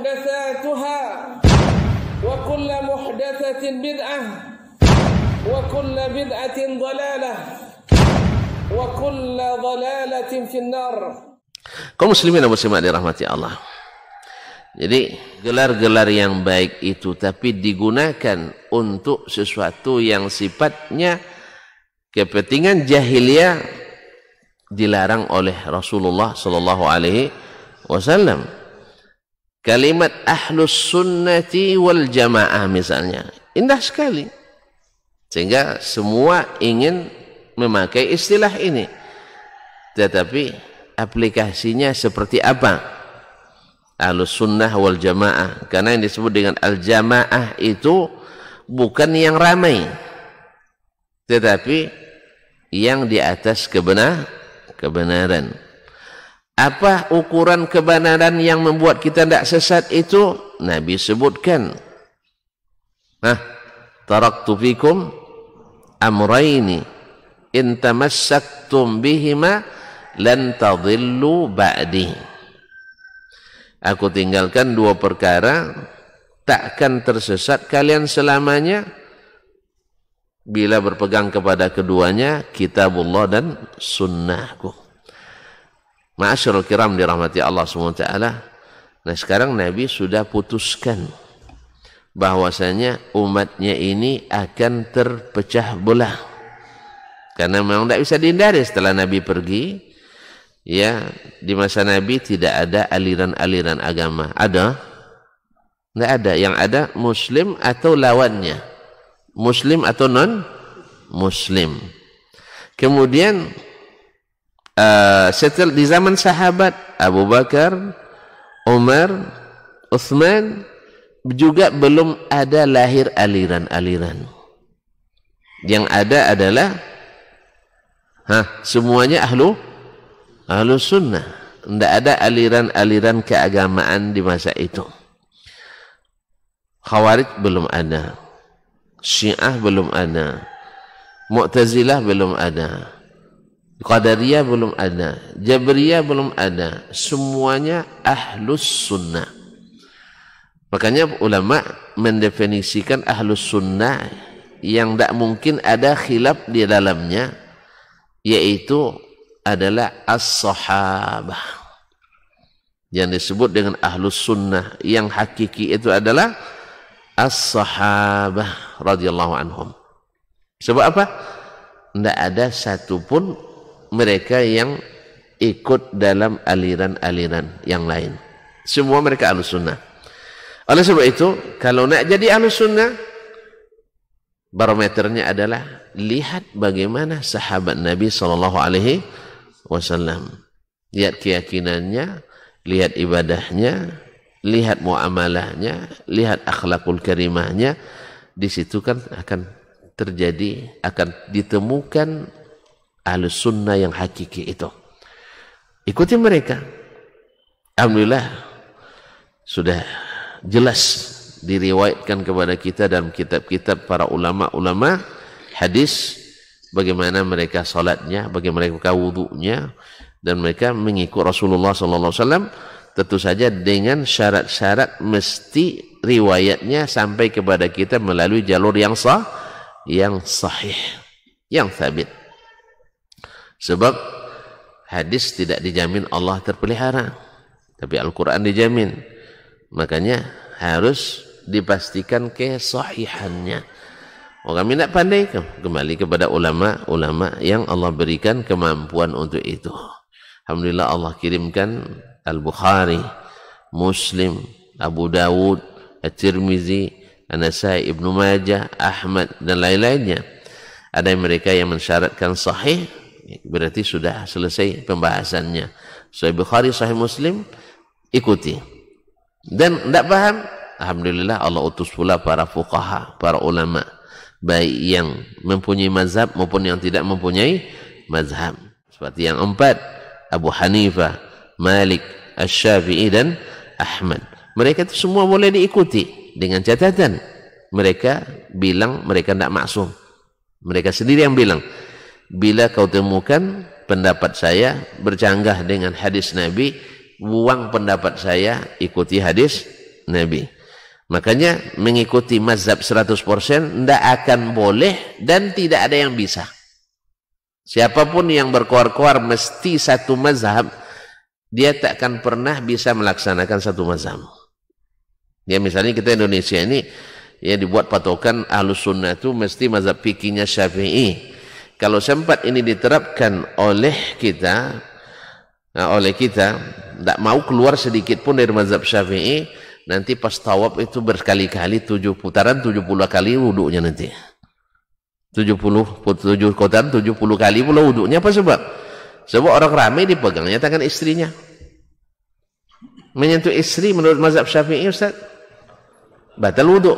محدثاتها وكل محدثة بدعة وكل بدعة ضلالة وكل ضلالة في النار. Kaum muslimin dan muslimat dirahmati Allah. Jadi gelar-gelar yang baik itu tapi digunakan untuk sesuatu yang sifatnya kepentingan jahiliyah dilarang oleh Rasulullah sallallahu alaihi wasallam. Kalimat ahlus sunnati wal jamaah misalnya, indah sekali. Sehingga semua ingin memakai istilah ini. Tetapi aplikasinya seperti apa? Ahlus sunnah wal jamaah. Karena yang disebut dengan al-jamaah itu bukan yang ramai, tetapi yang di atas kebenaran. Apa ukuran kebenaran yang membuat kita tidak sesat itu? Nabi sebutkan. Taraktu fikum amrayni in tamassaktum bihima lan tadhillu ba'di. Aku tinggalkan dua perkara, takkan tersesat kalian selamanya bila berpegang kepada keduanya, kitabullah dan sunnahku. Ma'asyiral kiram dirahmati Allah SWT. Nah sekarang Nabi sudah putuskan bahwasanya umatnya ini akan terpecah belah. Karena memang tidak bisa dihindari setelah Nabi pergi. Ya, di masa Nabi tidak ada aliran-aliran agama. Ada? Tidak ada. Yang ada Muslim atau lawannya. Muslim atau non-Muslim. Kemudian setelah di zaman sahabat Abu Bakar, Umar, Uthman juga belum ada lahir aliran-aliran. Yang ada adalah semuanya Ahlus sunnah. Tidak ada aliran-aliran keagamaan di masa itu. Khawarij belum ada, Syiah belum ada, Mu'tazilah belum ada, Qadariyah belum ada, Jabriyah belum ada. Semuanya Ahlus sunnah. Makanya ulama mendefinisikan Ahlus sunnah yang tidak mungkin ada khilaf di dalamnya, yaitu adalah as-sahabah. Yang disebut dengan Ahlus sunnah yang hakiki itu adalah as-sahabah radhiyallahu anhum. Sebab apa? Tidak ada satupun mereka yang ikut dalam aliran-aliran yang lain. Semua mereka Ahlus sunnah. Oleh sebab itu, kalau nak jadi Ahlus sunnah, barometernya adalah lihat bagaimana sahabat Nabi SAW. Lihat keyakinannya, lihat ibadahnya, lihat muamalahnya, lihat akhlakul karimahnya. Di situ kan akan terjadi, akan ditemukan Ahlus sunnah yang hakiki itu. Ikuti mereka. Alhamdulillah sudah jelas diriwayatkan kepada kita dalam kitab-kitab para ulama-ulama hadis bagaimana mereka salatnya, bagaimana mereka wudunya, dan mereka mengikut Rasulullah SAW. Tentu saja dengan syarat-syarat mesti riwayatnya sampai kepada kita melalui jalur yang sahih, yang sabit. Sebab hadis tidak dijamin Allah terpelihara, tapi Al-Quran dijamin. Makanya harus dipastikan kesahihannya. Kami tidak pandai, kembali kepada ulama-ulama yang Allah berikan kemampuan untuk itu. Alhamdulillah Allah kirimkan Al-Bukhari, Muslim, Abu Dawud, At-Tirmizi, An-Nasai, Ibnu Majah, Ahmad dan lain-lainnya. Ada mereka yang mensyaratkan sahih, berarti sudah selesai pembahasannya. Sahih Bukhari, Sahih Muslim, ikuti. Dan tidak paham, alhamdulillah Allah utus pula para fuqaha, para ulama, baik yang mempunyai mazhab maupun yang tidak mempunyai mazhab. Seperti yang empat, Abu Hanifah, Malik, Asy-Syafi'i dan Ahmad. Mereka itu semua boleh diikuti dengan catatan mereka bilang mereka tidak maksum. Mereka sendiri yang bilang, bila kau temukan pendapat saya bercanggah dengan hadis Nabi, buang pendapat saya, ikuti hadis Nabi. Makanya mengikuti mazhab 100% tidak akan boleh dan tidak ada yang bisa. Siapapun yang berkoar-koar mesti satu mazhab, dia tak akan pernah bisa melaksanakan satu mazhab. Ya misalnya kita Indonesia ini ya dibuat patokan Ahlus Sunnah itu mesti mazhab fikihnya Syafi'i. Kalau sempat ini diterapkan oleh kita, tidak mau keluar sedikit pun dari mazhab Syafi'i, nanti pas tawaf itu berkali-kali 7 putaran 70 kali wuduknya nanti. 7 kotaan 70 kali pula wuduknya. Apa sebab? Sebab orang ramai dipegangnya tangan istrinya. Menyentuh istri menurut mazhab Syafi'i Ustaz, batal wuduk.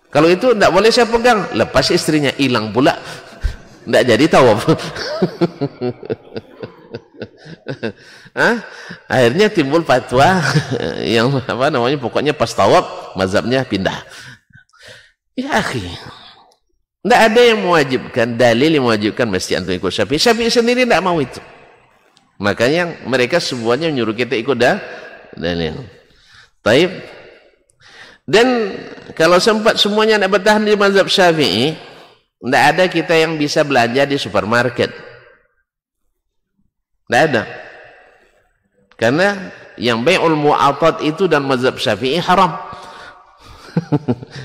Kalau itu tidak boleh saya pegang, lepas istrinya, hilang pula. Tidak jadi tawaf. Akhirnya timbul fatwa yang apa namanya, pokoknya pas tawaf mazhabnya pindah. Ya akhi, tidak ada yang mewajibkan, dalil yang mewajibkan mesti antum ikut Syafi'i. Syafi'i sendiri tidak mau itu. Makanya mereka semuanya menyuruh kita ikut dalil. Taib. Dan kalau sempat semuanya tidak bertahan di mazhab Syafi'i, tidak ada kita yang bisa belanja di supermarket. Tidak ada. Karena yang bai'ul mu'atad itu dan mazhab Syafi'i haram.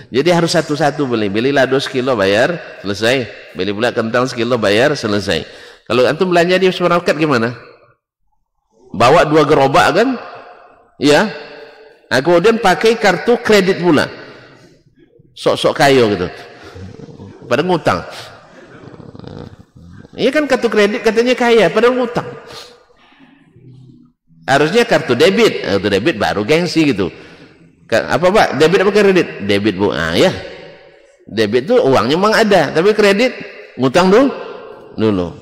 Jadi harus satu-satu beli. Belilah 2 kilo bayar, selesai. Beli pula kentang 1 kilo bayar, selesai. Kalau antum belanja di supermarket gimana? Bawa 2 gerobak kan? Ya. Kemudian pakai kartu kredit pula. Sok-sok kayo gitu. Pada ngutang. Iya kan kartu kredit katanya kaya, padahal ngutang. Harusnya kartu debit. Kartu debit baru gengsi gitu. Apa Pak? Debit apa kredit? Debit Bu. Ya. Debit itu uangnya memang ada, tapi kredit ngutang dulu.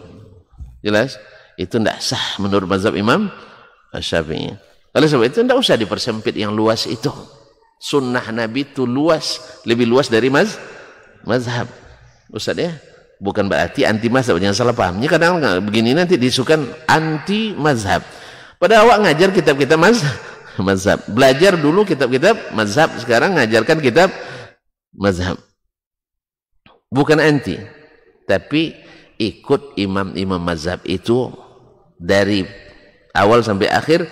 Jelas? Itu tidak sah menurut mazhab Imam Syafi'i. Oleh sebab itu tidak usah dipersempit yang luas itu. Sunnah Nabi itu luas, lebih luas dari mazhab. Ustaz ya, bukan berarti anti mazhab, jangan salah pahamnya. Kadang begini nanti disukan anti mazhab. Padahal awak ngajar kitab-kitab mazhab. Belajar dulu kitab-kitab mazhab, sekarang ngajarkan kitab mazhab. Bukan anti, tapi ikut imam-imam mazhab itu dari awal sampai akhir,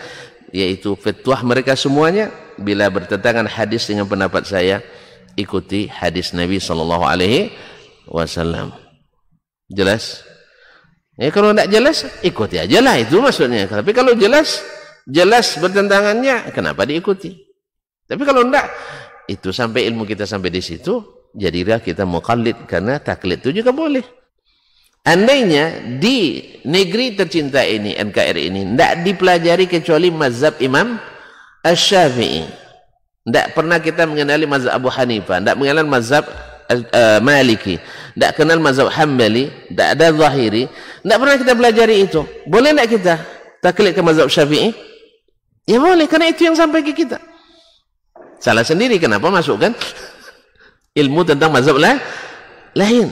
yaitu fatwa mereka semuanya. Bila bertentangan hadis dengan pendapat saya, ikuti hadis Nabi SAW. Jelas? Ya, kalau tidak jelas, ikuti aja lah, itu maksudnya. Tapi kalau jelas bertentangannya, kenapa diikuti? Tapi kalau tidak, itu sampai ilmu kita sampai di situ, jadilah kita muqallid, karena taklid itu juga boleh. Andainya di negeri tercinta ini, NKRI ini, tidak dipelajari kecuali mazhab Imam Asy-Syafi'i. Tidak pernah kita mengenali mazhab Abu Hanifah, tidak mengenal mazhab Maliki, tidak kenal mazhab Hambali, tidak ada Zahiri, tidak pernah kita pelajari itu. Boleh tidak kita taklid ke mazhab Syafi'i? Ya boleh, karena itu yang sampai ke kita. Salah sendiri kenapa masukkan ilmu tentang mazhab lain.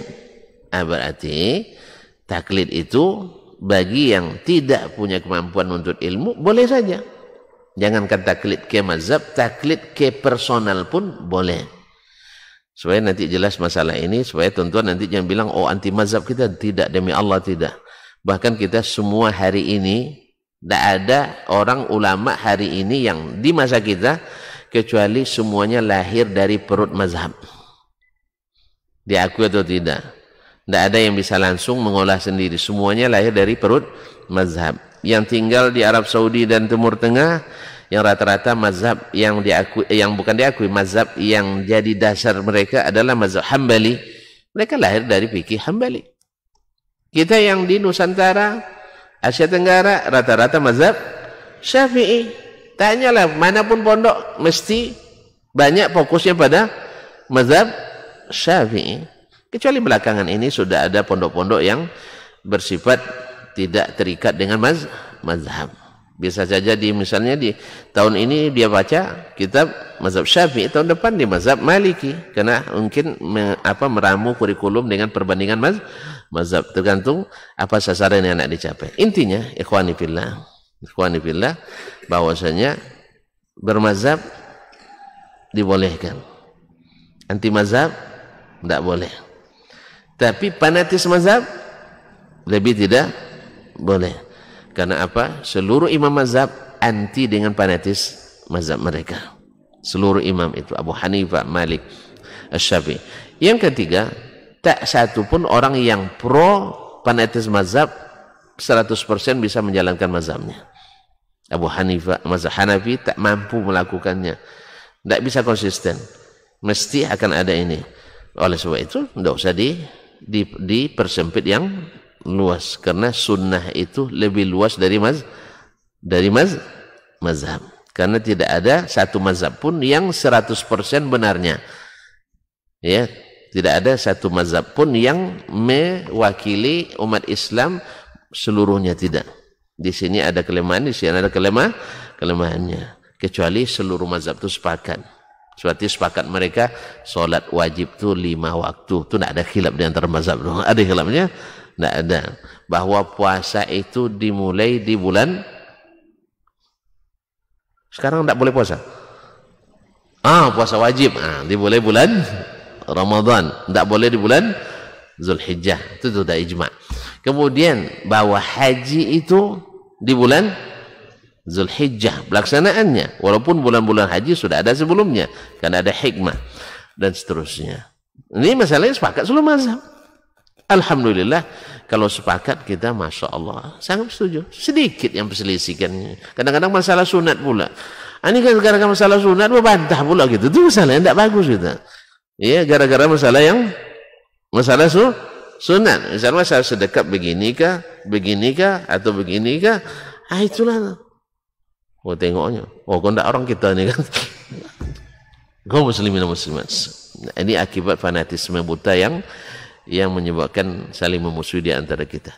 Berarti taklid itu bagi yang tidak punya kemampuan untuk ilmu boleh saja. Jangankan taklid ke mazhab, taklid ke personal pun boleh. Supaya nanti jelas masalah ini, supaya tuan-tuan nanti jangan bilang oh anti mazhab kita. Tidak, demi Allah tidak. Bahkan kita semua hari ini tidak ada orang ulama hari ini yang di masa kita kecuali semuanya lahir dari perut mazhab. Diakui atau tidak? Tidak ada yang bisa langsung mengolah sendiri. Semuanya lahir dari perut mazhab. Yang tinggal di Arab Saudi dan Timur Tengah, yang rata-rata mazhab yang diakui, yang bukan diakui, mazhab yang jadi dasar mereka adalah mazhab Hambali. Mereka lahir dari fikih Hambali. Kita yang di Nusantara, Asia Tenggara, rata-rata mazhab Syafi'i. Tanyalah manapun pondok, mesti banyak fokusnya pada mazhab Syafi'i. Kecuali belakangan ini sudah ada pondok-pondok yang bersifat tidak terikat dengan mazhab. Bisa saja misalnya di tahun ini dia baca kitab mazhab Syafi'i, tahun depan di mazhab Maliki, karena mungkin meramu kurikulum dengan perbandingan mazhab, tergantung apa sasaran yang nak dicapai. Intinya ikhwani fillah bahwasanya bermazhab dibolehkan. Anti mazhab tidak boleh. Tapi fanatis mazhab lebih tidak boleh. Karena apa? Seluruh imam mazhab anti dengan fanatis mazhab mereka. Seluruh imam itu, Abu Hanifah, Malik, Asy-Syafi'i. Yang ketiga, tak satu pun orang yang pro fanatis mazhab 100% bisa menjalankan mazhabnya. Abu Hanifah, mazhab Hanafi tak mampu melakukannya. Tidak bisa konsisten. Mesti akan ada ini. Oleh sebab itu, tidak usah dipersempit yang luas. Karena sunnah itu lebih luas dari mazhab. Karena tidak ada satu mazhab pun yang 100% benarnya. Ya, tidak ada satu mazhab pun yang mewakili umat Islam seluruhnya, tidak. Di sini ada kelemahan, di sini ada kelemahannya. Kecuali seluruh mazhab itu sepakat. Seperti sepakat mereka solat wajib itu 5 waktu. Itu tidak ada khilaf di antara mazhab. Ada khilafnya? Tidak ada. Bahwa puasa itu dimulai di bulan. Sekarang tidak boleh puasa. Puasa wajib. Dimulai bulan Ramadan. Tidak boleh di bulan Zulhijjah. Itu sudah ijma'. Kemudian bahwa haji itu di bulan Zulhijjah pelaksanaannya, walaupun bulan-bulan haji sudah ada sebelumnya, karena ada hikmah dan seterusnya. Ini masalahnya sepakat seluruh mazhab. Alhamdulillah, kalau sepakat kita, masya Allah, sangat setuju. Sedikit yang perselisihkannya. Kadang-kadang masalah sunat pula. Ini gara-gara masalah sunat membantah pula gitu. Itu masalah yang tidak bagus gitu. Ya, gara-gara masalah sunat. Misalnya masalah sedekat beginikah, atau beginikah, itulah. Tengoknya, kok tidak orang kita ini kan. Kaum muslimin dan muslimat. Ini akibat fanatisme buta yang menyebabkan saling memusuhi di antara kita.